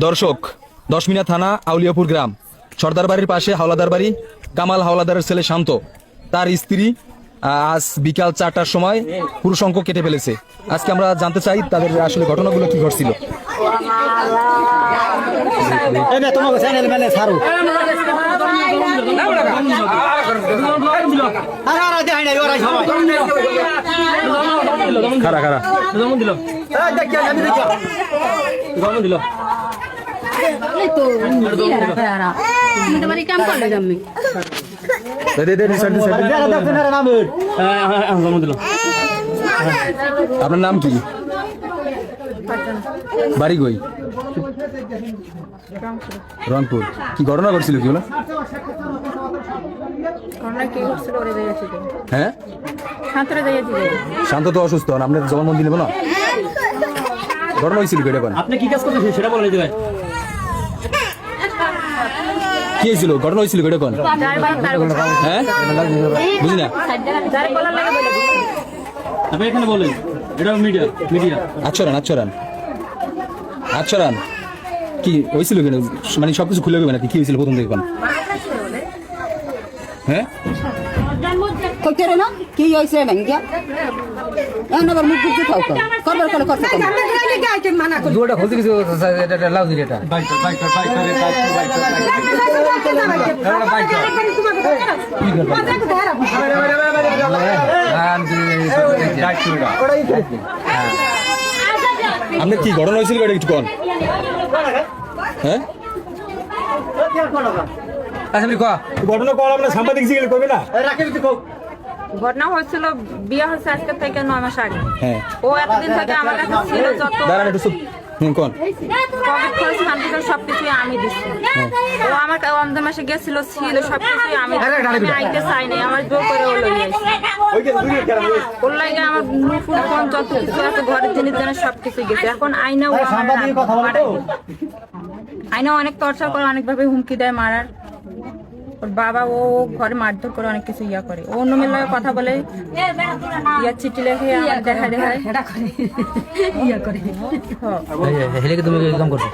দর্শক, 10 মিনা থানা, আউলিয়াপুর গ্রাম, সর্দার বাড়ির পাশে হাওলাদার বাড়ি। কামাল হাওলাদারের ছেলে শান্ত, তার স্ত্রী আজ বিকাল 4টার সময় পুরুষ অঙ্ক কেটে ফেলেছে। আজকে আমরা জানতে চাই তাদের আসলে ঘটনাগুলো কি ঘটছিল। খারা খারা আপনার নাম কি? বাড়ি কই? রংপুর। কি ঘটনা ঘটছিল কি হলো? হ্যাঁ, শান্ত তো অসুস্থ, আপনার জবানবন্দি নেব না। ঘটনা হয়েছিল কেটে পান, আপনি কি কাজ করতেছেন সেটা বলে দিবেন। কি হয়েছিল? ঘটনা হয়েছিল কেটে পান। হ্যাঁ, বুঝি না। আপনি এখানে বলেন, এটা মিডিয়া মিডিয়া আচ্ছরান কি হয়েছিল কেন? মানে সবকিছু খুলে গেবে নাকি? কি হয়েছিল প্রথম থেকে কোন? হ্যাঁ, কইতেরে না কি হইছে ভাঙ্গিয়া এনবার মুখ দিতে থাও তো করবার কোন করতে কোন দুটো খুলতে কিছু এটা লাউ দিলে এটা আপনার কি ঘটনা হয়েছিল এটা একটু কোন? হ্যাঁ, ঘটনা কল আমরা সাংবাদিক জিজ্ঞেস করবে না। ঘটনা হয়েছিল, বিয়ে হয়েছে আজকে থেকে 9 মাস আগে। হ্যাঁ, ও এতদিন থেকে আমার কাছে ছিল, যত দাঁড়ান একটু চুপ। কোন? কোভিড খরচ ফান্ডিং সবকিছুই আমি দিচ্ছি। ও আমার রমজান মাসে গেছিল, ছিল সবকিছুই আমি আইতে চাই নাই, আমার জোর করে ও লই আসছে। ওর লাগে আমার ফুল ফোন যত কিছু আছে ঘরের জিনিস জানে সবকিছু গেছে। এখন আইনাও আইনাও অনেক টর্চার করে, অনেকভাবে হুমকি দেয় মারার। ওর বাবা ও ঘরে মারধর করে, অনেক কিছু ইয়া করে। ও অন্য মেয়ের লগে কথা বলে, ইয়া চিঠি লেখে আমার দেখায় হেলে তুমি কাম করছো।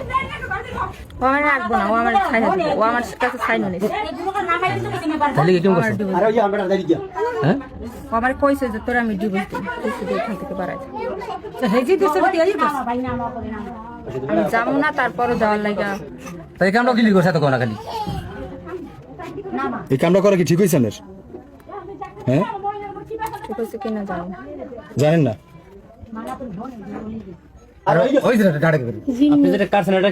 ও আমার রাখবো না, ও আমার ছাইনা দিবে, ও আমার কাছে ছাইনা নিছে। তাহলে কি কাম করছো? হ্যাঁ, ও আমার কইছে যে তোরা আমি ডিভোর্স দিই, তুই এখান থেকে বাড়াই আমি যাবো না, তারপরও যাওয়ার লাগা। তাই কামটা কি করছ এত কোন খালি? এই কামটা করা কি ঠিক হয়েছে আপনার? হ্যাঁ, ঠিক হয়েছে কিনা জানি না। জানেন না? আর ওই যে ডাড়ে আপনি যেটা কাটছেন এটা